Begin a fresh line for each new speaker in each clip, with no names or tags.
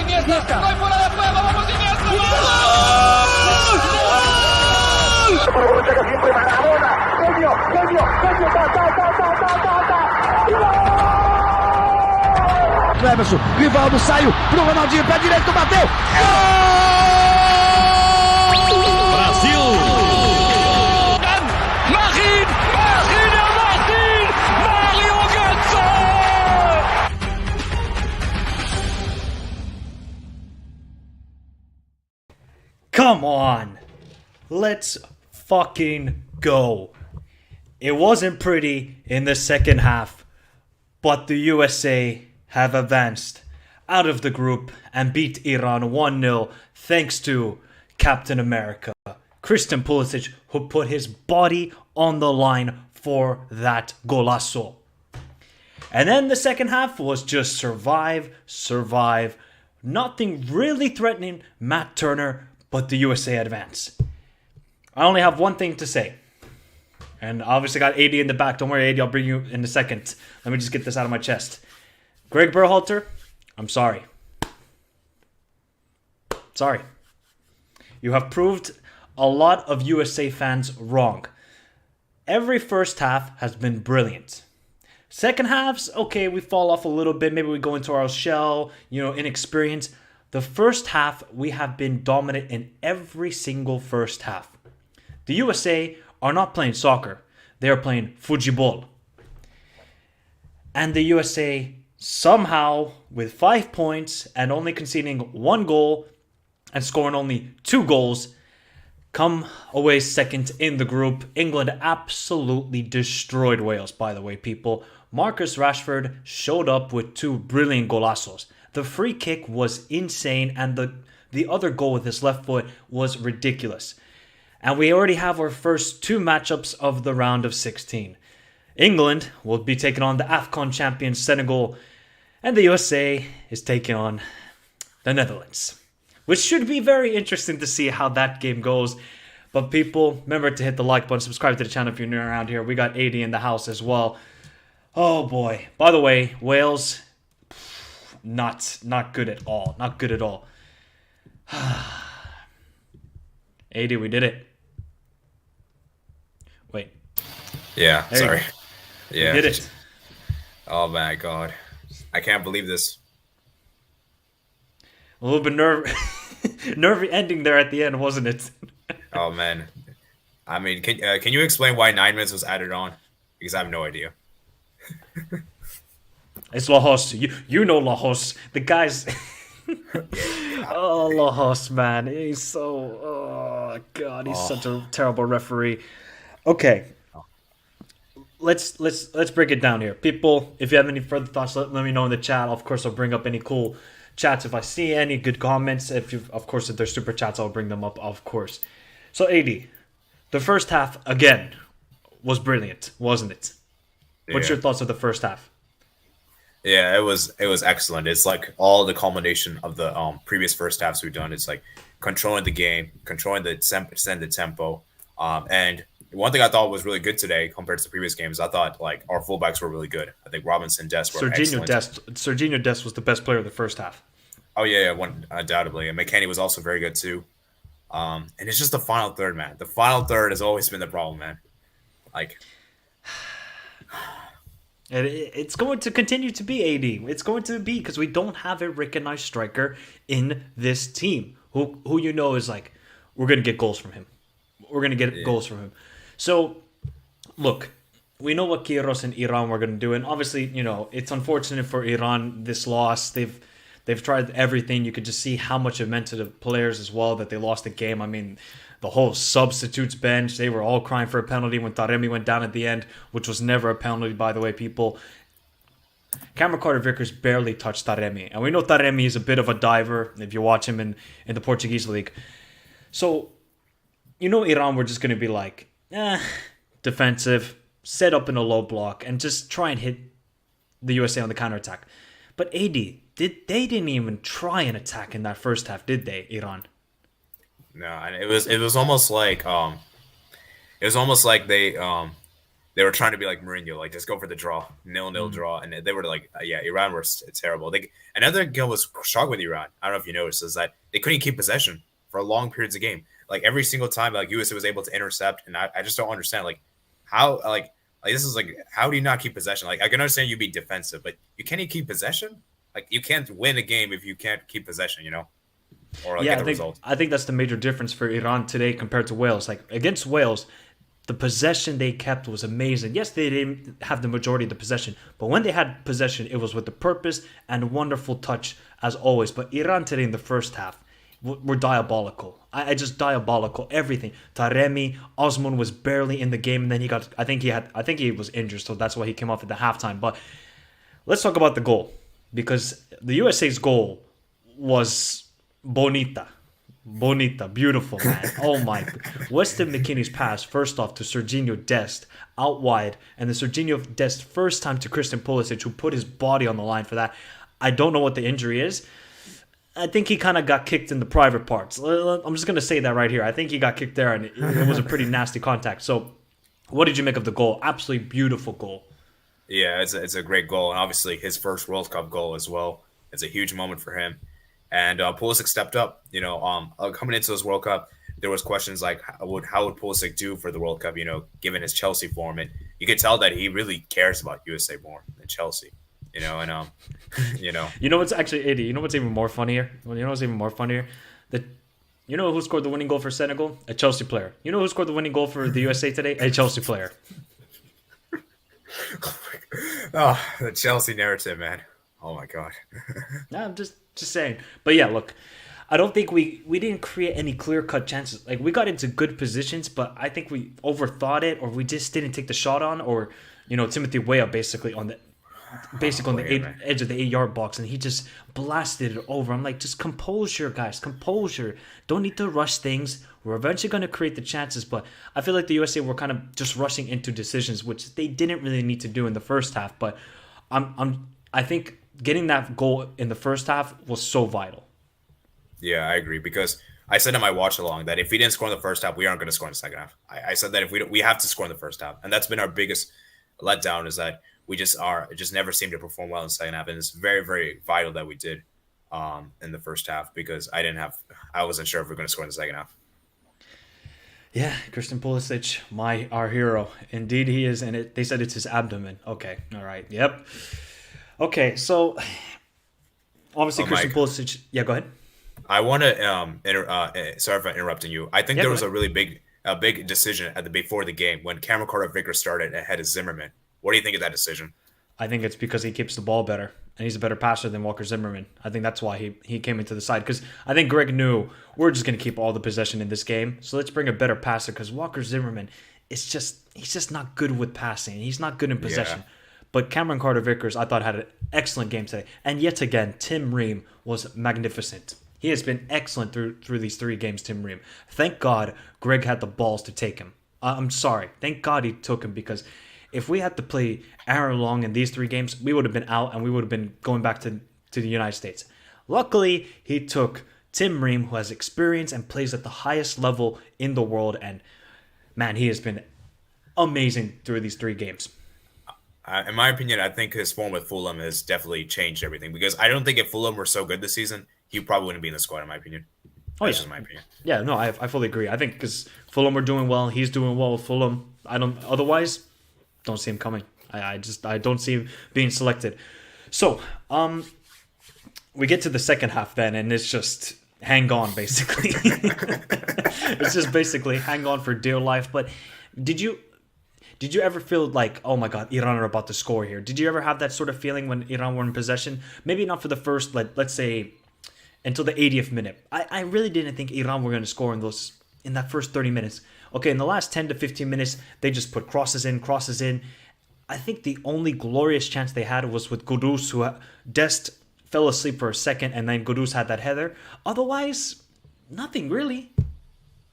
Iniesta. No hay fuera de juego. Vamos, Iniesta. Siempre Maradona. Genio.
Emerson, Rivaldo saiu pro Ronaldinho, pé direito, bateu. Gol!
Brasil!
Mario Götze!
Come on! Let's fucking go. It wasn't pretty in the second half, but the USA have advanced out of the group and beat Iran 1-0 thanks to Captain America, Christian Pulisic, who put his body on the line for that GOLAZO. And then the second half was just survive. Nothing really threatening Matt Turner, but the USA advance. I only have one thing to say. And obviously got AD in the back. Don't worry, AD, I'll bring you in a second. Let me just get this out of my chest. Greg Berhalter, I'm sorry. Sorry. You have proved a lot of USA fans wrong. Every first half has been brilliant. Second halves, okay, we fall off a little bit. Maybe we go into our shell, inexperience. The first half, we have been dominant in every single first half. The USA are not playing soccer. They are playing Fujibol. And the USA somehow, with 5 points and only conceding 1 goal and scoring only 2 goals, come away second in the group. England absolutely destroyed Wales, by the way, people. Marcus Rashford showed up with 2 brilliant golazos. The free kick was insane, and the other goal with his left foot was ridiculous. And we already have our first 2 matchups of the round of 16. England will be taking on the AFCON champion Senegal, and the USA is taking on the Netherlands, which should be very interesting to see how that game goes. But people, remember to hit the like button, subscribe to the channel if you're new around here. We got 80 in the house as well. Oh boy. By the way, Wales, not good at all. Not good at all. 80, we did it. Wait.
Yeah, sorry. Yeah.
We did it.
Oh my god. I can't believe this.
A little bit nervy ending there at the end, wasn't it?
Oh man. I mean, can you explain why 9 minutes was added on? Because I have no idea.
It's Lajos. You know Lajos. The guy's... Oh, Lajos, man. He's so... Oh, God. He's such a terrible referee. Okay. Let's break it down here. People, if you have any further thoughts, let me know in the chat. Of course, I'll bring up any cool chats if I see any good comments. If there's super chats, I'll bring them up, of course. So, AD, the first half, again, was brilliant, wasn't it? What's your thoughts of the first half?
Yeah, it was excellent. It's like all the culmination of the previous first halves we've done. It's like controlling the game, controlling the tempo. And one thing I thought was really good today compared to the previous games, I thought like our fullbacks were really good. I think Robinson, Dest were excellent.
Serginho Dest was the best player of the first half.
Oh yeah, undoubtedly. And McKennie was also very good too. And it's just the final third, man. The final third has always been the problem, man. Like,
it's going to continue to be AD. It's going to be because we don't have a recognized striker in this team who is like, we're going to get goals from him. We're going to get goals from him. So, look, we know what Quiros and Iran were going to do. And obviously, it's unfortunate for Iran, this loss. They've tried everything. You could just see how much it meant to the players as well that they lost the game. I mean, the whole substitutes bench, they were all crying for a penalty when Taremi went down at the end, which was never a penalty, by the way, people. Cameron Carter-Vickers barely touched Taremi. And we know Taremi is a bit of a diver if you watch him in the Portuguese league. So, Iran were just going to be like, defensive, set up in a low block, and just try and hit the USA on the counterattack. But AD, they didn't even try an attack in that first half, did they, Iran?
No, and it was almost like they they were trying to be like Mourinho, like just go for the draw, 0-0 draw, and they were like, Iran were terrible. Another game was shocked with Iran. I don't know if you noticed, is that they couldn't keep possession for long periods of game. Like every single time, like USA was able to intercept, and I just don't understand like how like this is like how do you not keep possession? Like I can understand you be defensive, but you can't keep possession. Like you can't win a game if you can't keep possession, or like, get the result.
I think that's the major difference for Iran today compared to Wales. Like against Wales, the possession they kept was amazing. Yes, they didn't have the majority of the possession, but when they had possession, it was with the purpose and wonderful touch as always. But Iran today in the first half were diabolical. I just diabolical everything. Taremi, Osman was barely in the game, and then I think he was injured, so that's why he came off at the halftime. But let's talk about the goal, because the USA's goal was bonita, beautiful, man. Oh my! Weston McKennie's pass first off to Serginho Dest out wide, and the Serginho Dest first time to Christian Pulisic, who put his body on the line for that. I don't know what the injury is. I think he kind of got kicked in the private parts. I'm just going to say that right here. I think he got kicked there, and it was a pretty nasty contact. So what did you make of the goal? Absolutely beautiful goal.
Yeah, it's a great goal. And obviously his first World Cup goal as well. It's a huge moment for him. And Pulisic stepped up. Coming into this World Cup, there was questions like how would Pulisic do for the World Cup, given his Chelsea form. And you could tell that he really cares about USA more than Chelsea. You know
what's actually, Eddie, you know what's even more funnier? That you know who scored the winning goal for Senegal? A Chelsea player. You know who scored the winning goal for the USA today? A Chelsea player.
Oh, the Chelsea narrative, man. Oh my god.
Nah, I'm just saying. But yeah, look, I don't think we didn't create any clear-cut chances. Like, we got into good positions, but I think we overthought it, or we just didn't take the shot on, or Timothy Weah basically on the edge of the 8-yard box, and he just blasted it over. I'm like, just composure, guys, composure. Don't need to rush things. We're eventually going to create the chances, but I feel like the USA were kind of just rushing into decisions, which they didn't really need to do in the first half. But I think getting that goal in the first half was so vital.
Yeah, I agree, because I said in my watch along that if we didn't score in the first half, we aren't going to score in the second half. I said that if we have to score in the first half, and that's been our biggest letdown, is that we just never seem to perform well in the second half, and it's very, very vital that we did in the first half, because I wasn't sure if we were going to score in the second half.
Yeah, Christian Pulisic, our hero. Indeed he is, and they said it's his abdomen. Okay, all right, yep. Okay, so obviously Christian Pulisic. Yeah, go ahead.
I want to sorry for interrupting you. I think there was a really big decision before the game when Cameron Carter-Vickers started ahead of Zimmerman. What do you think of that decision?
I think it's because he keeps the ball better, and he's a better passer than Walker Zimmerman. I think that's why he came into the side, because I think Greg knew we're just going to keep all the possession in this game, so let's bring a better passer, because Walker Zimmerman, he's just not good with passing. He's not good in possession. Yeah. But Cameron Carter-Vickers, I thought, had an excellent game today. And yet again, Tim Ream was magnificent. He has been excellent through these 3 games, Tim Ream. Thank God Greg had the balls to take him. I'm sorry. Thank God he took him, because if we had to play Aaron Long in these 3 games, we would have been out, and we would have been going back to the United States. Luckily, he took Tim Ream, who has experience and plays at the highest level in the world. And, man, he has been amazing through these 3 games.
In my opinion, I think his form with Fulham has definitely changed everything, because I don't think if Fulham were so good this season, he probably wouldn't be in the squad, in my opinion. That's just my opinion.
Yeah, no, I fully agree. I think because Fulham were doing well, he's doing well with Fulham. Otherwise, don't see him coming. I don't see him being selected. So, we get to the second half then, and it's just hang on, basically. It's just basically hang on for dear life. But did you ever feel like, oh my God, Iran are about to score here? Did you ever have that sort of feeling when Iran were in possession? Maybe not for the first, let's say, until the 80th minute. I really didn't think Iran were going to score in that first 30 minutes. Okay, in the last 10 to 15 minutes, they just put crosses in. I think the only glorious chance they had was with Gudus, who Dest fell asleep for a second, and then Gudus had that header. Otherwise, nothing really.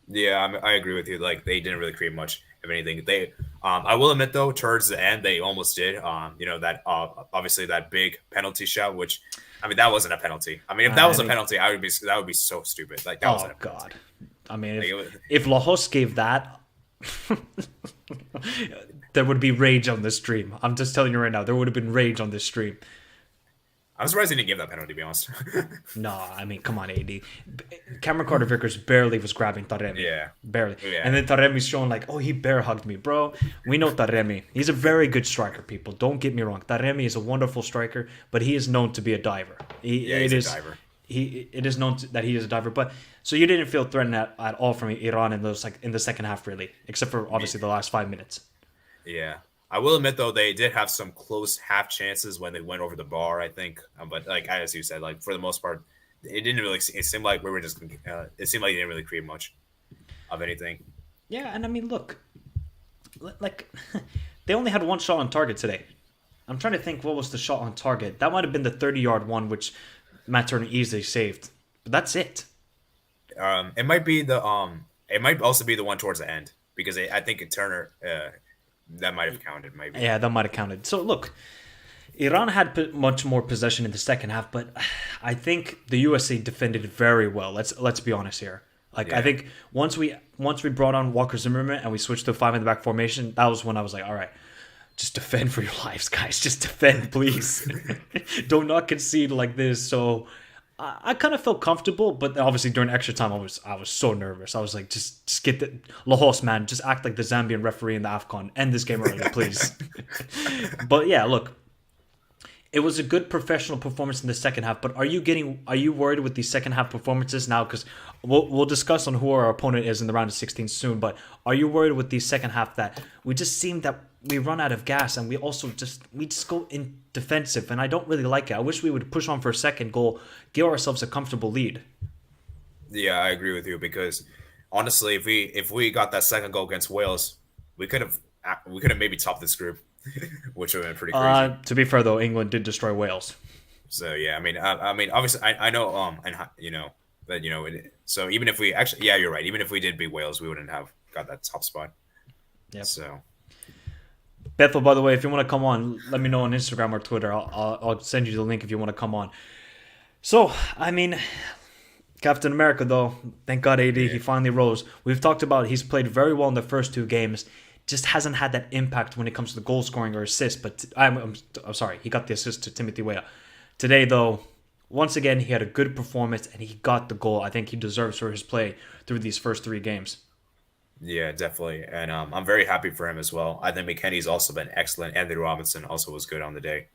Yeah, I agree with you. Like, they didn't really create much of anything. They, I will admit though, towards the end, they almost did. That obviously that big penalty shot, which, I mean, that wasn't a penalty. I mean, if that was a penalty, that would be so stupid. Like, that wasn't a penalty. God.
I mean, if Lajos gave that, there would be rage on this stream. I'm just telling you right now, there would have been rage on this stream.
I'm surprised he didn't give that penalty, to be honest.
No, I mean, come on, AD. Cameron Carter-Vickers barely was grabbing Taremi.
Yeah.
Barely.
Yeah.
And then Taremi's showing like, oh, he bear hugged me. Bro, we know Taremi. He's a very good striker, people. Don't get me wrong. Taremi is a wonderful striker, but he is known to be a diver.
He's a diver.
It is known that he is a diver. But so you didn't feel threatened at all from Iran in those in the second half, really, except for obviously the last 5 minutes.
Yeah. I will admit, though, they did have some close half chances when they went over the bar, I think. But like as you said, like for the most part, it didn't really. It seemed like we were just. It seemed like they didn't really create much of anything.
Yeah, and I mean, look, like they only had one shot on target today. I'm trying to think what was the shot on target. That might have been the 30-yard one, which Matt Turner easily saved. But that's it.
It might be the. It might also be the one towards the end because I think Turner. That might have counted, maybe.
Yeah, that might have counted. So, look, Iran had much more possession in the second half, but I think the USA defended very well. Let's be honest here. Like, yeah. I think once we brought on Walker Zimmerman and we switched to a 5-in-the-back formation, that was when I was like, all right, just defend for your lives, guys. Just defend, please. Do not concede like this. So I kind of felt comfortable, but obviously during extra time, I was so nervous. I was like, just get the Lahos, man. Just act like the Zambian referee in the AFCON. End this game early, please. But yeah, look, it was a good professional performance in the second half. But are you worried with these second half performances now? Because we'll discuss on who our opponent is in the round of 16 soon. But are you worried with these second half that we just seem that we run out of gas and we just go in defensive, and I don't really like it. I wish we would push on for a second goal, give ourselves a comfortable lead.
Yeah, I agree with you because honestly, if we got that second goal against Wales, we could have maybe topped this group, which would have been pretty crazy.
To be fair though, England did destroy Wales.
So yeah, I mean, obviously, I know, so even if we actually, yeah, you're right. Even if we did beat Wales, we wouldn't have got that top spot.
Yeah.
So.
Bethel, by the way, if you want to come on, let me know on Instagram or Twitter. I'll send you the link if you want to come on. So, I mean, Captain America, though, thank God AD, he finally rose. We've talked about he's played very well in the first 2 games, just hasn't had that impact when it comes to the goal scoring or assist. But I'm sorry, he got the assist to Timothy Weah. Today, though, once again, he had a good performance and he got the goal. I think he deserves for his play through these first 3 games.
Yeah, definitely. And I'm very happy for him as well. I think McKennie's also been excellent. Anthony Robinson also was good on the day.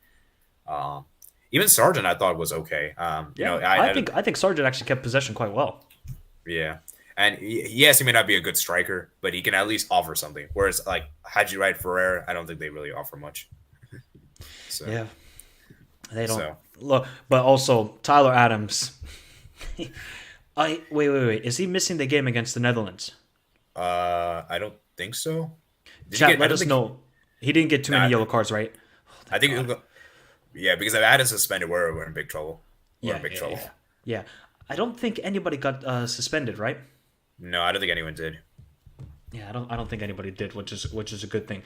Even Sargent, I thought, was okay.
I think Sargent actually kept possession quite well.
Yeah. And yes, he may not be a good striker, but he can at least offer something. Whereas, like, Haji Wright, Ferrer, I don't think they really offer much. So,
yeah. They don't. So. Look, but also, Tyler Adams. Wait. Is he missing the game against the Netherlands?
I don't think so.
Chat, let us know. He didn't get too many yellow cards, right?
I think, yeah, because if Adams suspended, we're in big trouble. We're in big trouble.
Yeah. I don't think anybody got suspended, right?
No, I don't think anyone did.
Yeah, I don't think anybody did, which is a good thing.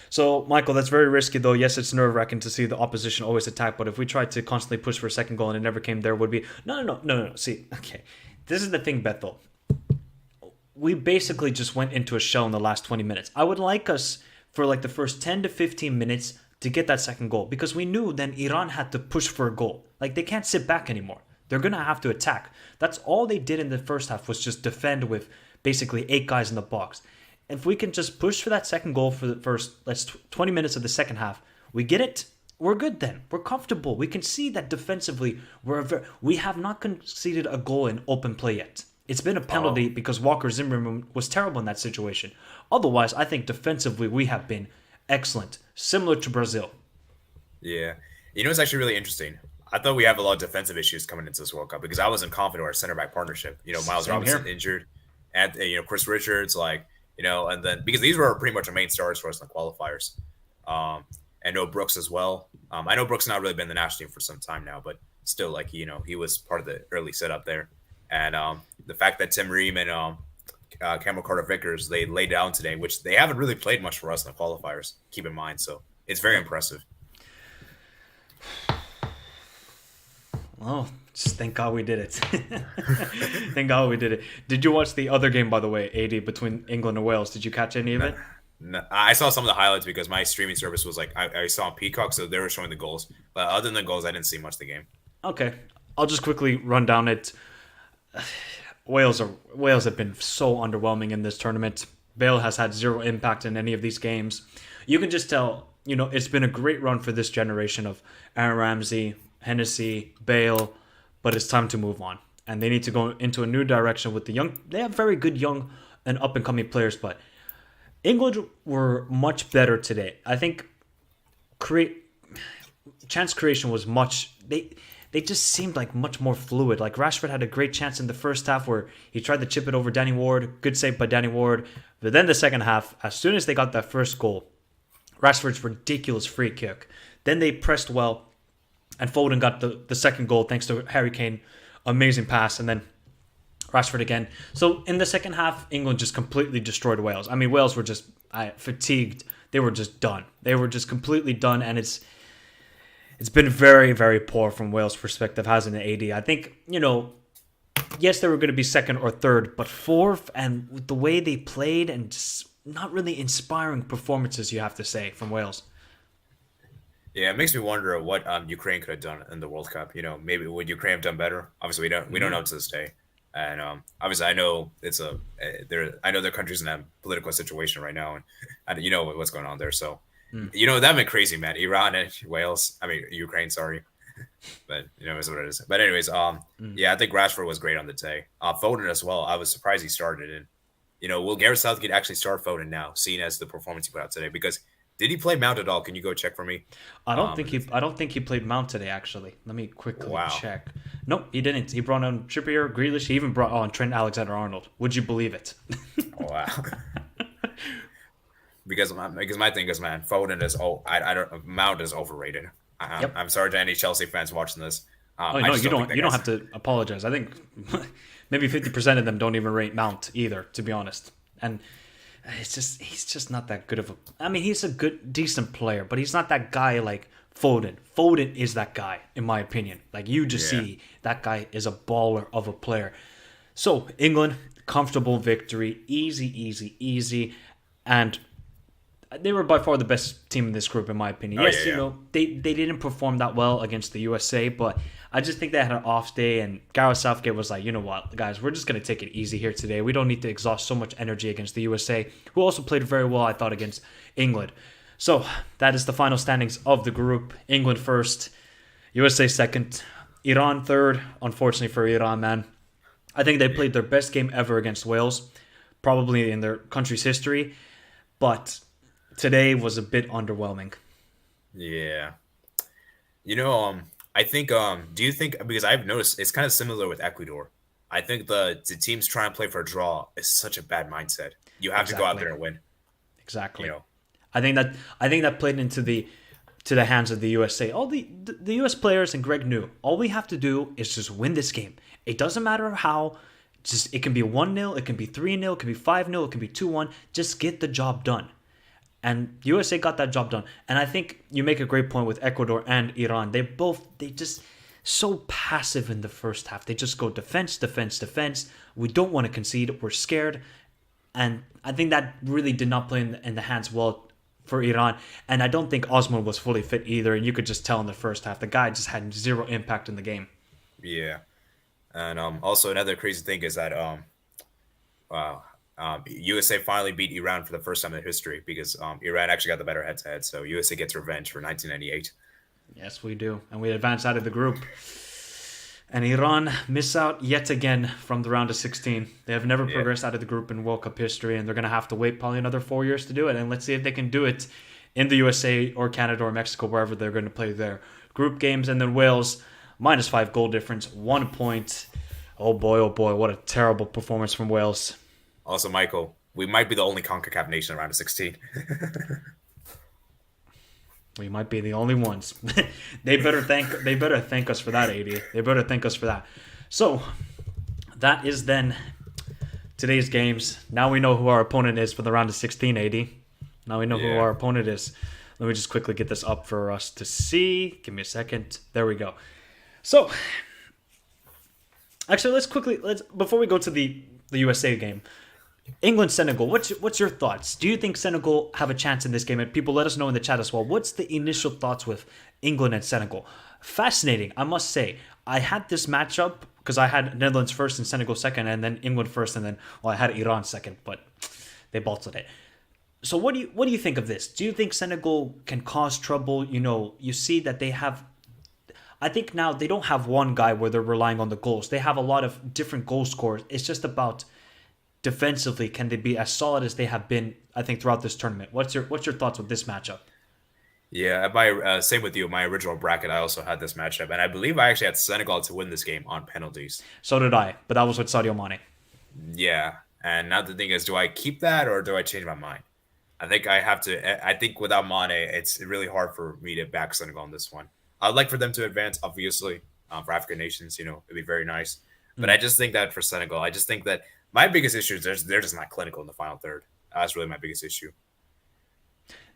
So, Michael, that's very risky, though. Yes, it's nerve-wracking to see the opposition always attack, but if we tried to constantly push for a second goal and it never came, there would be... No. See, okay. This is the thing, Bethel. We basically just went into a shell in the last 20 minutes. I would like us, for like the first 10 to 15 minutes, to get that second goal, because we knew then Iran had to push for a goal. Like, they can't sit back anymore. They're going to have to attack. That's all they did in the first half, was just defend with basically 8 guys in the box. If we can just push for that second goal for the first 20 minutes of the second half, we get it, we're good then. We're comfortable. We can see that defensively, we have not conceded a goal in open play yet. It's been a penalty because Walker Zimmerman was terrible in that situation. Otherwise, I think defensively we have been excellent, similar to Brazil.
Yeah. You know, it's actually really interesting. I thought we have a lot of defensive issues coming into this World Cup because I wasn't confident with our center back partnership. You know, Miles Robinson injured, and Chris Richards, and then because these were pretty much our main stars for us in the qualifiers. And no Brooks as well. I know Brooks not really been in the national team for some time now, but still, he was part of the early setup there. And the fact that Tim Ream and Cameron Carter-Vickers, they laid down today, which they haven't really played much for us in the qualifiers, keep in mind. So it's very impressive.
Well, just thank God we did it. Thank God we did it. Did you watch the other game, by the way, AD, between England and Wales? Did you catch any of it?
No, I saw some of the highlights because my streaming service was like I saw on Peacock, so they were showing the goals. But other than the goals, I didn't see much of the game.
Okay, I'll just quickly run down it. Wales have been so underwhelming in this tournament. Bale has had zero impact in any of these games. You can just tell, it's been a great run for this generation of Aaron Ramsey, Hennessy, Bale, but it's time to move on. And they need to go into a new direction with the young. They have very good young and up and coming players, but England were much better today. I think chance creation was much. They just seemed like much more fluid. Like Rashford had a great chance in the first half where he tried to chip it over Danny Ward. Good save by Danny Ward. But then the second half, as soon as they got that first goal, Rashford's ridiculous free kick. Then they pressed well, and Foden got the second goal thanks to Harry Kane. Amazing pass, and then Rashford again. So in the second half, England just completely destroyed Wales. I mean, Wales were just fatigued. They were just done. They were just completely done, and it's been very, very poor from Wales' perspective, hasn't it, AD? I think, yes, they were going to be second or third, but fourth, and with the way they played and just not really inspiring performances, you have to say, from Wales.
Yeah, it makes me wonder what Ukraine could have done in the World Cup. Maybe would Ukraine have done better? Obviously, we don't know to this day. And obviously, I know I know their country's in a political situation right now, and you know what's going on there. So, that'd been crazy, man. Iran and Ukraine, sorry, but it's what it is. But anyways, yeah, I think Rashford was great on the day. Foden as well. I was surprised he started, and will Gareth Southgate actually start Foden now, seeing as the performance he put out today? Because did he play Mount at all? Can you go check for me?
I don't think he played Mount today. Actually, let me quickly check. Nope, he didn't. He brought on Trippier, Grealish. He even brought on Trent Alexander-Arnold. Would you believe it?
Wow. Because my thing is, man, Foden is Mount is overrated. I'm sorry to any Chelsea fans watching this.
No, you don't have to apologize. I think maybe 50% of them don't even rate Mount either, to be honest. And he's just not that good of a. I mean, he's a decent player, but he's not that guy like Foden. Foden is that guy, in my opinion. Like you just see that guy is a baller of a player. So England, comfortable victory, easy, and they were by far the best team in this group, in my opinion. They didn't perform that well against the USA, but I just think they had an off day, and Gareth Southgate was like, you know what, guys, we're just going to take it easy here today. We don't need to exhaust so much energy against the USA, who also played very well, I thought, against England. So that is the final standings of the group. England first, USA second, Iran third. Unfortunately for Iran, man. I think they played their best game ever against Wales, probably in their country's history, but today was a bit underwhelming.
Yeah. I think, do you think, because I've noticed it's kind of similar with Ecuador. I think the teams trying to play for a draw is such a bad mindset. You have to go out there and win.
Exactly. I think that played into the hands of the USA. All the US players and Greg knew, all we have to do is just win this game. It doesn't matter how. It can be 1-0, it can be 3-0, it can be 5-0, it can be 2-1. Just get the job done. And USA got that job done. And I think you make a great point with Ecuador and Iran. They just so passive in the first half. They just go defense. We don't want to concede. We're scared. And I think that really did not play in the hands well for Iran. And I don't think Osman was fully fit either. And you could just tell in the first half. The guy just had zero impact in the game.
Yeah. And also another crazy thing is that USA finally beat Iran for the first time in history because Iran actually got the better head-to-head. So USA gets revenge for 1998.
Yes, we do. And we advance out of the group. And Iran miss out yet again from the round of 16. They have never progressed out of the group in World Cup history, and they're going to have to wait probably another 4 years to do it. And let's see if they can do it in the USA or Canada or Mexico, wherever they're going to play their group games. And then Wales, -5 goal difference, 1 point. Oh boy, what a terrible performance from Wales.
Also, Michael, we might be the only CONCACAF nation around 16.
We might be the only ones. They better thank us for that, AD. They better thank us for that. So that is then today's games. Now we know who our opponent is for the round of 16, AD. Now we know who our opponent is. Let me just quickly get this up for us to see. Give me a second. There we go. So actually, let's before we go to the USA game. England Senegal. What's your thoughts? Do you think Senegal have a chance in this game? And people, let us know in the chat as well. What's the initial thoughts with England and Senegal? Fascinating, I must say. I had this matchup because I had Netherlands first and Senegal second, and then England first, and then I had Iran second, but they bolted it. So what do you think of this? Do you think Senegal can cause trouble? You see that they have. I think now they don't have one guy where they're relying on the goals. They have a lot of different goal scorers. It's just about defensively, can they be as solid as they have been, I think, throughout this tournament? What's your thoughts with this matchup?
Yeah, same with you. My original bracket, I also had this matchup, and I believe I actually had Senegal to win this game on penalties.
So did I, but that was with Sadio Mane.
Yeah, and now the thing is, do I keep that or do I change my mind? I think I have to. I think without Mane, it's really hard for me to back Senegal on this one. I'd like for them to advance, obviously, for African nations. It'd be very nice. But I just think that for Senegal, I just think that my biggest issue is they're just not clinical in the final third. That's really my biggest issue.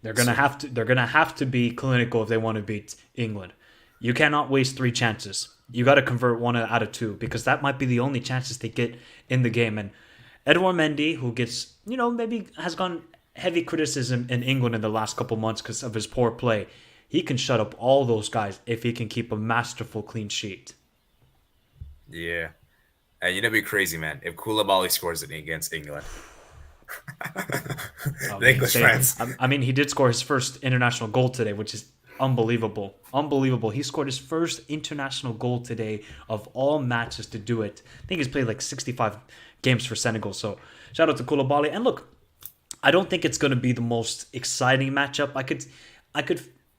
They're gonna have to be clinical if they want to beat England. You cannot waste 3 chances. You got to convert 1 out of 2 because that might be the only chances they get in the game. And Edouard Mendy, who gets maybe has gone heavy criticism in England in the last couple months because of his poor play. He can shut up all those guys if he can keep a masterful clean sheet.
Yeah. And it'd be crazy, man, if Koulibaly scores it against England. The English fans.
I mean, he did score his first international goal today, which is unbelievable. Unbelievable. He scored his first international goal today of all matches to do it. I think he's played like 65 games for Senegal. So shout out to Koulibaly. And look, I don't think it's going to be the most exciting matchup.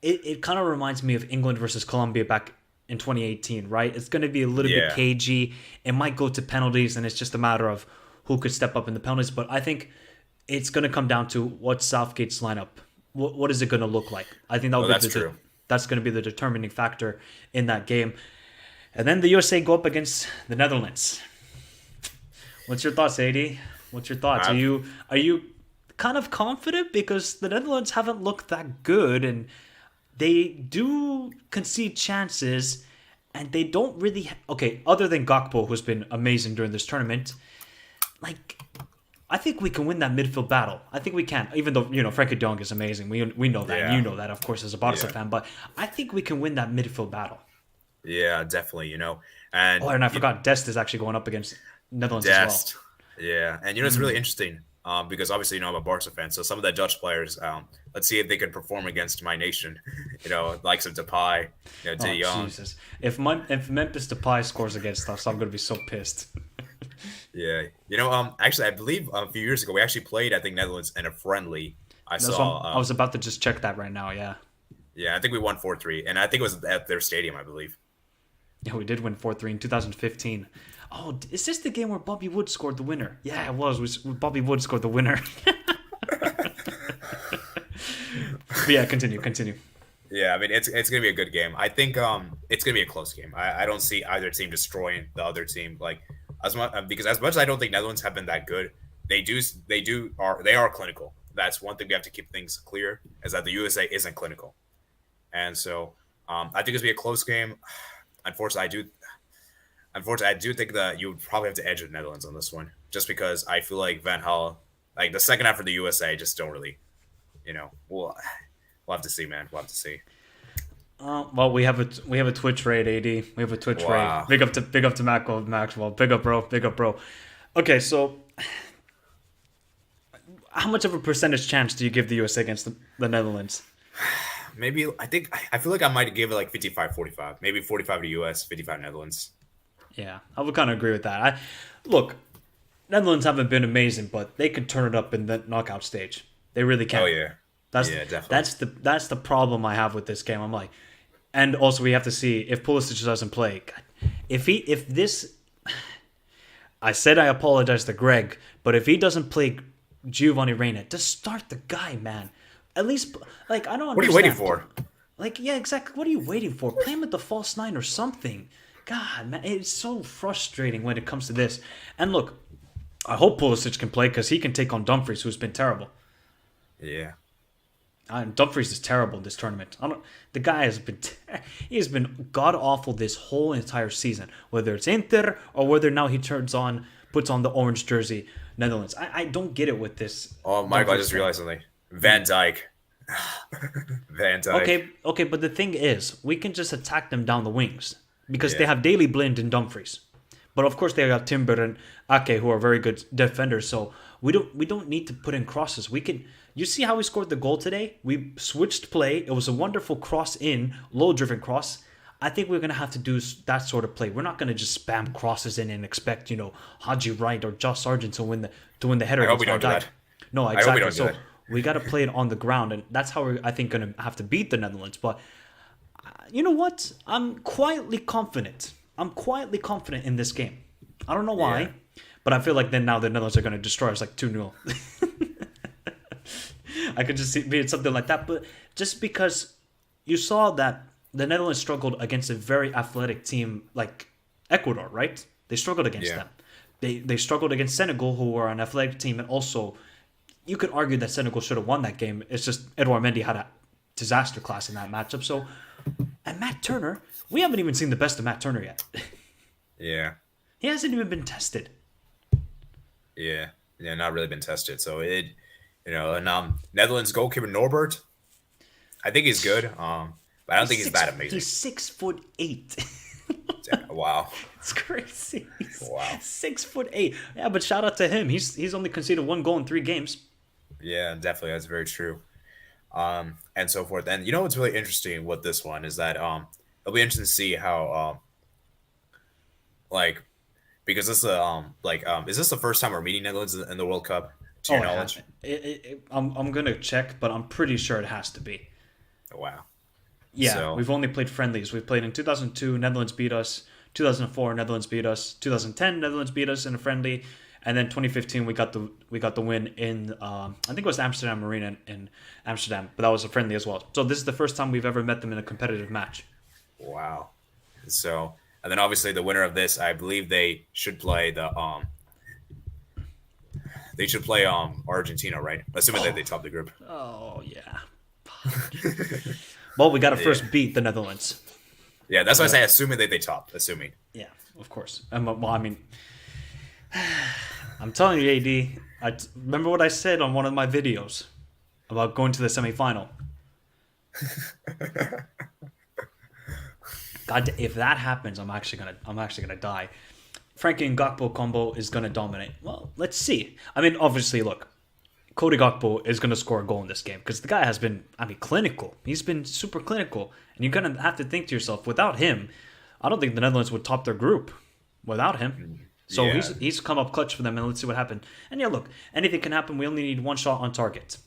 It kind of reminds me of England versus Colombia back in 2018, right? It's going to be a little bit cagey. It might go to penalties, and it's just a matter of who could step up in the penalties. But I think it's going to come down to what Southgate's lineup. What is it going to look like? I think that's going to be the determining factor in that game. And then the USA go up against the Netherlands. What's your thoughts, AD? What's your thoughts? Are you kind of confident because the Netherlands haven't looked that good and they do concede chances and they don't really other than Gakpo, who's been amazing during this tournament, I think we can win that midfield battle. I think we can, even though Frankie de Jong is amazing. We know that, and you know that, of course, as a Barca fan. But I think we can win that midfield battle.
Yeah, definitely.
And I forgot Dest is actually going up against Netherlands as well.
Yeah, and it's really interesting because obviously I'm a Barca fan, so some of the Dutch players, let's see if they can perform against my nation. Likes of Depay, De Jong.
Jesus, if Memphis Depay scores against us, I'm gonna be so pissed.
Yeah, actually, I believe a few years ago we actually played, I think, Netherlands in a friendly. I
was about to just check that right now. Yeah.
Yeah, I think we won 4-3, and I think it was at their stadium, I believe.
Yeah, we did win 4-3 in 2015. Oh, is this the game where Bobby Wood scored the winner? Yeah, it was. Bobby Wood scored the winner. But yeah, continue.
Yeah, I mean, it's going to be a good game. I think it's going to be a close game. I don't see either team destroying the other team. Because as much as I don't think Netherlands have been that good, they are clinical. That's one thing we have to keep things clear, is that the USA isn't clinical. And so I think it's going to be a close game. Unfortunately, I do think that you would probably have to edge the Netherlands on this one, just because I feel like Van Gaal, the second half for the USA, just don't really, we'll have to see, man. We'll have to see.
Well, we have a Twitch raid, AD. We have a Twitch raid. Big up to Maxwell. Big up, bro. Okay, so how much of a percentage chance do you give the USA against the Netherlands?
Maybe I feel like I might give it 55-45. Maybe 45 to US, 55 Netherlands. Yeah,
I would kind of agree with that. Look, Netherlands haven't been amazing, but they could turn it up in the knockout stage. They really can.
Oh yeah.
Definitely. That's the problem I have with this game. I'm like, and also we have to see if Pulisic doesn't play. I said I apologize to Greg, but if he doesn't play Giovanni Reina, just start the guy, man. At least, I don't understand.
What are you waiting for?
Yeah, exactly. What are you waiting for? Play him at the false 9 or something. God, man, it's so frustrating when it comes to this. And look, I hope Pulisic can play because he can take on Dumfries, who's been terrible.
Yeah.
Dumfries is terrible in this tournament. The guy has been god awful this whole entire season. Whether it's Inter or whether now he turns on puts on the orange jersey, Netherlands. I don't get it with this.
Oh, Michael, I just realized something. Van Dijk. Van Dijk.
Okay, but the thing is, we can just attack them down the wings because
Yeah.
they have Daley Blind and Dumfries. But of course they got Timber and Ake who are very good defenders, so we don't need to put in crosses. We can. You see how we scored the goal today? We switched play. It was a wonderful cross in, low driven cross. I think we're gonna have to do that sort of play. We're not gonna just spam crosses in and expect Haji Wright or Josh Sargent to win the header.
I hope we
against
don't do
Van Dijk.
that.
No,
I hope we
exactly.
don't do
So
that.
we got to play it on the ground, and that's how we're, I think, going to have to beat the Netherlands. But you know what? I'm quietly confident. In this game. I don't know why,
Yeah.
but I feel like then now the Netherlands are going to destroy us like 2-0. I could just see it something like that. But just because you saw that the Netherlands struggled against a very athletic team like Ecuador, right? They struggled against
Yeah.
them. They struggled against Senegal, who were an athletic team, and also you could argue that Senegal should have won that game. It's just Edouard Mendy had a disaster class in that matchup. So, and Matt Turner, we haven't even seen the best of Matt Turner yet.
Yeah.
He hasn't even been tested.
Yeah. Yeah, not really been tested. So and Netherlands goalkeeper Norbert, I think he's good. But I don't think he's that amazing.
He's 6'8".
Wow.
It's crazy.
Wow.
6'8". Yeah, but shout out to him. He's only conceded 1 goal in 3 games.
Yeah, definitely. That's very true. And so forth. And you know what's really interesting with this one is that it'll be interesting to see how because this is this the first time we're meeting Netherlands in the World Cup, to your knowledge?
I'm gonna check, but I'm pretty sure it has to be.
Wow.
Yeah,
So-
we've only played friendlies. We've played in 2002, Netherlands beat us. 2004, Netherlands beat us. 2010, Netherlands beat us in a friendly, and then 2015 we got the win in I think it was Amsterdam Arena in Amsterdam, but that was a friendly as well. So this is the first time we've ever met them in a competitive match.
Wow. So, and then obviously the winner of this, I believe they should play Argentina, right? Assuming that they top the group.
Oh yeah. Well, we got to first beat the Netherlands.
Yeah, that's why I say assuming that they top. Assuming.
Yeah, of course. Well, I mean, I'm telling you, AD. Remember what I said on one of my videos about going to the semifinal. God, if that happens, I'm actually gonna die. Frankie and Gakpo combo is gonna dominate. Well, let's see. I mean, obviously, look, Cody Gakpo is gonna score a goal in this game because the guy has been, clinical. He's been super clinical, and you're gonna have to think to yourself, without him, I don't think the Netherlands would top their group. Without him. So
Yeah.
he's come up clutch for them, and let's see what happened. And yeah, look, anything can happen. We only need 1 shot on target.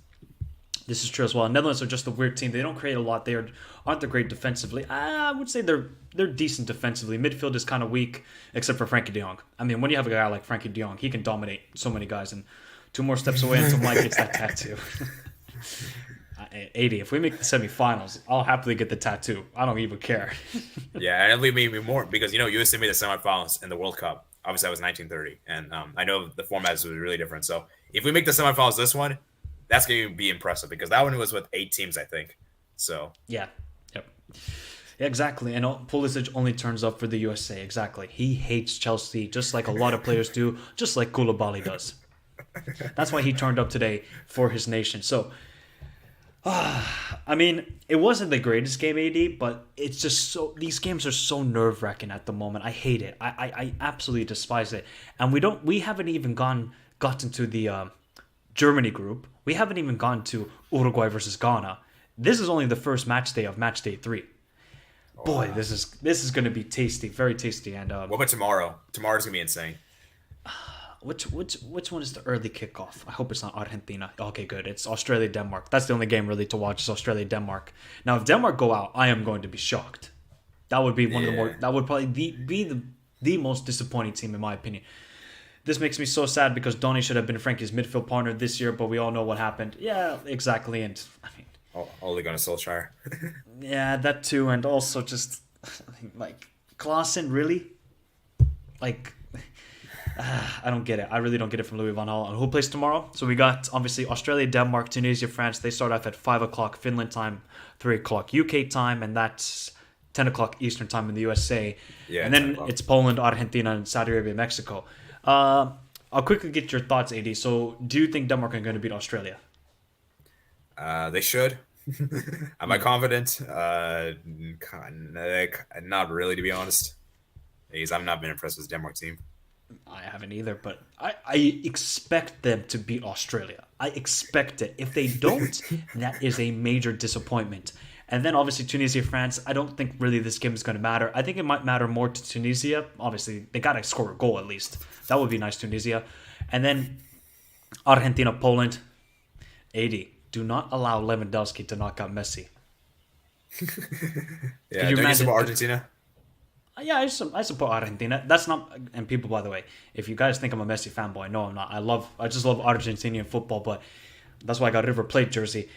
This is true as well. Netherlands are just a weird team. They don't create a lot. They aren't that great defensively. I would say they're decent defensively. Midfield is kind of weak, except for Frankie de Jong. I mean, when you have a guy like Frankie de Jong, he can dominate so many guys. And 2 more steps away until Mike gets that tattoo. 80. If we make the semifinals, I'll happily get the tattoo. I don't even care.
Yeah, and it'll be more because USA made the semifinals in the World Cup. Obviously, that was 1930, and I know the format is really different. So if we make the semifinals this one, that's going to be impressive because that one was with 8 teams, I think. So
Yeah. Yep. Yeah, exactly. And Pulisic only turns up for the USA. Exactly. He hates Chelsea, just like a lot of players do, just like Koulibaly does. That's why he turned up today for his nation. So, I mean, it wasn't the greatest game, AD, but it's just these games are so nerve-wracking at the moment. I hate it. I absolutely despise it. And we haven't even gotten to the Germany group. We haven't even gone to Uruguay versus Ghana. This is only the first match day of match day 3. Boy, this is going to be tasty, very tasty. And
what about tomorrow? Tomorrow's going to be insane.
which one is the early kickoff? I hope it's not Argentina. Okay, good. It's Australia-Denmark. That's the only game really to watch is Australia-Denmark. Now, if Denmark go out, I am going to be shocked. That would be one of the more. That would probably be the most disappointing team in my opinion. This makes me so sad because Donny should have been Frankie's midfield partner this year, but we all know what happened. Yeah, exactly. And I mean,
Ole Gunnar Solskjaer.
yeah, that too, and also just like Klaassen, really, like. I don't get it. I really don't get it from Louis van Gaal. And who plays tomorrow? So we got, obviously, Australia, Denmark, Tunisia, France. They start off at 5 o'clock Finland time, 3 o'clock UK time, and that's 10 o'clock Eastern time in the USA.
Yeah,
and then
10 o'clock.
it's Poland, Argentina, and Saudi Arabia, Mexico. I'll quickly get your thoughts, AD. So, do you think Denmark are going to beat Australia?
They should. Am I confident? Not really, to be honest. Because I've not been impressed with the Denmark team.
I haven't either, but I expect them to beat Australia. I expect it. If they don't, that is a major disappointment. And then obviously Tunisia, France. I don't think really this game is going to matter. I think it might matter more to Tunisia. Obviously, they got to score a goal at least. That would be nice, Tunisia. And then Argentina, Poland. 80. Do not allow Lewandowski to knock out Messi.
Yeah, don't you support Argentina?
Yeah, I support Argentina. That's not, and people, by the way, if you guys think I'm a Messi fanboy, no, I'm not. I just love Argentinian football, but that's why I got a River Plate jersey.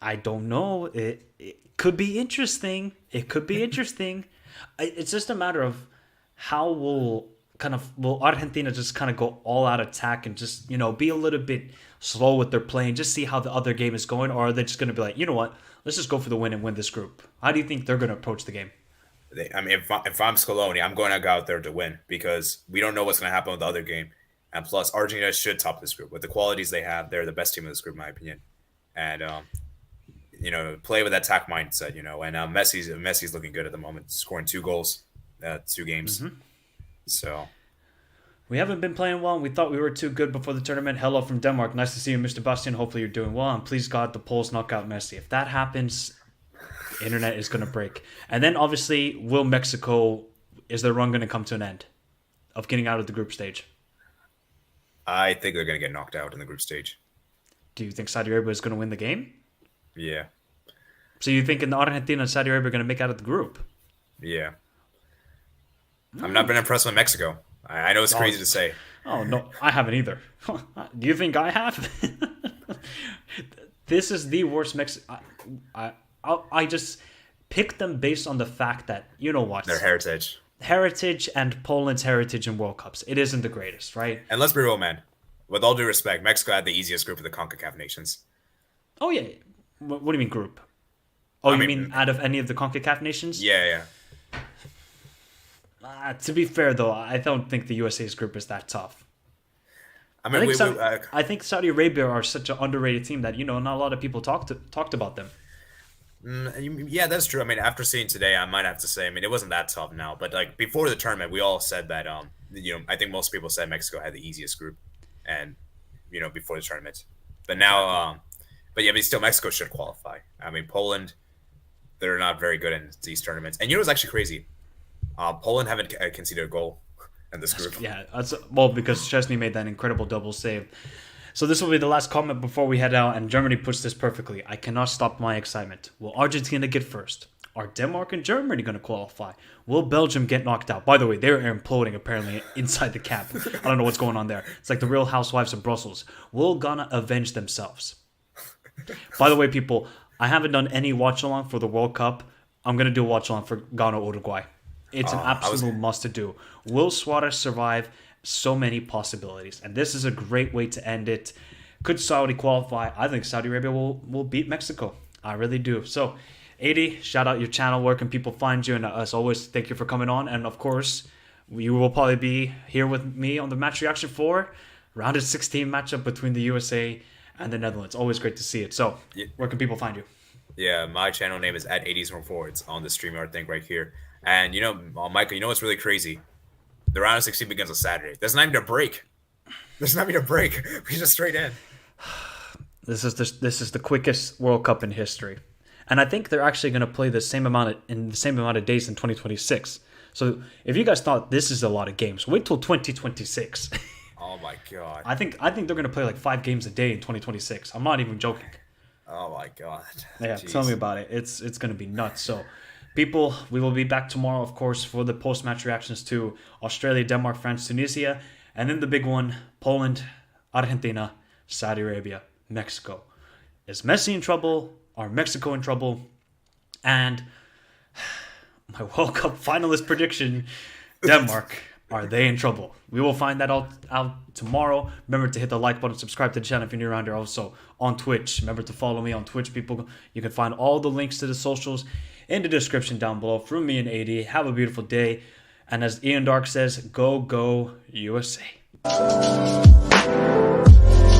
I don't know. It could be interesting. It could be interesting. It's just a matter of how will Argentina just kind of go all out attack and just, be a little bit slow with their play and just see how the other game is going, or are they just going to be like, you know what, let's just go for the win and win this group? How do you think they're going to approach the game?
I mean, if I'm Scaloni, I'm going to go out there to win because we don't know what's going to happen with the other game. And plus, Argentina should top this group. With the qualities they have, they're the best team in this group, in my opinion. And, play with that attack mindset, And Messi's looking good at the moment, scoring 2 goals, 2 games. Mm-hmm. So
we haven't been playing well, and we thought we were too good before the tournament. Hello from Denmark. Nice to see you, Mr. Bastian. Hopefully you're doing well. And please, God, the Poles knock out Messi. If that happens, internet is going to break. And then, obviously, is their run going to come to an end of getting out of the group stage?
I think they're going to get knocked out in the group stage.
Do you think Saudi Arabia is going to win the game?
Yeah.
So you think Argentina and Saudi Arabia are going to make out of the group?
Yeah. I've not been impressed with Mexico. I know it's crazy to say.
Oh, no, I haven't either. Do you think I have? This is the worst Mexico. I just picked them based on the fact that, what?
Their heritage.
Heritage and Poland's heritage in World Cups. It isn't the greatest, right?
And let's be real, man. With all due respect, Mexico had the easiest group of the CONCACAF nations.
Oh, yeah. What do you mean group? Oh, you mean out of any of the CONCACAF nations?
Yeah.
To be fair, though, I don't think the USA's group is that tough. I think Saudi Arabia are such an underrated team that, not a lot of people talked about them.
Yeah, that's true. I mean, after seeing today, I might have to say, it wasn't that tough now. But, before the tournament, we all said that, I think most people said Mexico had the easiest group. And, before the tournament. But now, but still, Mexico should qualify. Poland, they're not very good in these tournaments. And what's actually crazy? Poland haven't conceded a goal in this group.
Yeah, because Chesney made that incredible double save. So this will be the last comment before we head out, and Germany puts this perfectly. I cannot stop my excitement. Will Argentina get first? Are Denmark and Germany going to qualify? Will Belgium get knocked out? By the way, they're imploding apparently inside the camp. I don't know what's going on there. It's like the Real Housewives of Brussels. Will Ghana avenge themselves? By the way, people, I haven't done any watch-along for the World Cup. I'm going to do a watch-along for Ghana-Uruguay. It's an absolute must-to-do. Will Suarez survive? So many possibilities. And this is a great way to end it. Could Saudi qualify? I think Saudi Arabia will beat Mexico. I really do. So, 80, shout out your channel. Where can people find you? And as always, thank you for coming on. And of course, you will probably be here with me on the match reaction for round of 16 matchup between the USA and the Netherlands. Always great to see it. So, where can people find you?
Yeah, my channel name is @80s14. It's on the StreamYard thing right here. And Michael, what's really crazy? The round of 16 begins on Saturday. There's not even a break. We just straight in.
This is the quickest World Cup in history, and I think they're actually going to play the same amount of days in 2026. So if you guys thought this is a lot of games, wait till 2026.
Oh my god!
I think they're going to play like 5 games a day in 2026. I'm not even joking.
Oh my god!
Yeah,
Jeez.
Tell me about it. It's going to be nuts. So. People, we will be back tomorrow, of course, for the post-match reactions to Australia, Denmark, France, Tunisia, and then the big one, Poland, Argentina, Saudi Arabia, Mexico. Is Messi in trouble? Are Mexico in trouble? And my World Cup finalist prediction, Denmark, are they in trouble? We will find that out tomorrow. Remember to hit the like button, subscribe to the channel if you're new around here. Also on Twitch. Remember to follow me on Twitch, people. You can find all the links to the socials in the description down below from me and AD. Have a beautiful day. And as Ian Dark says, go USA.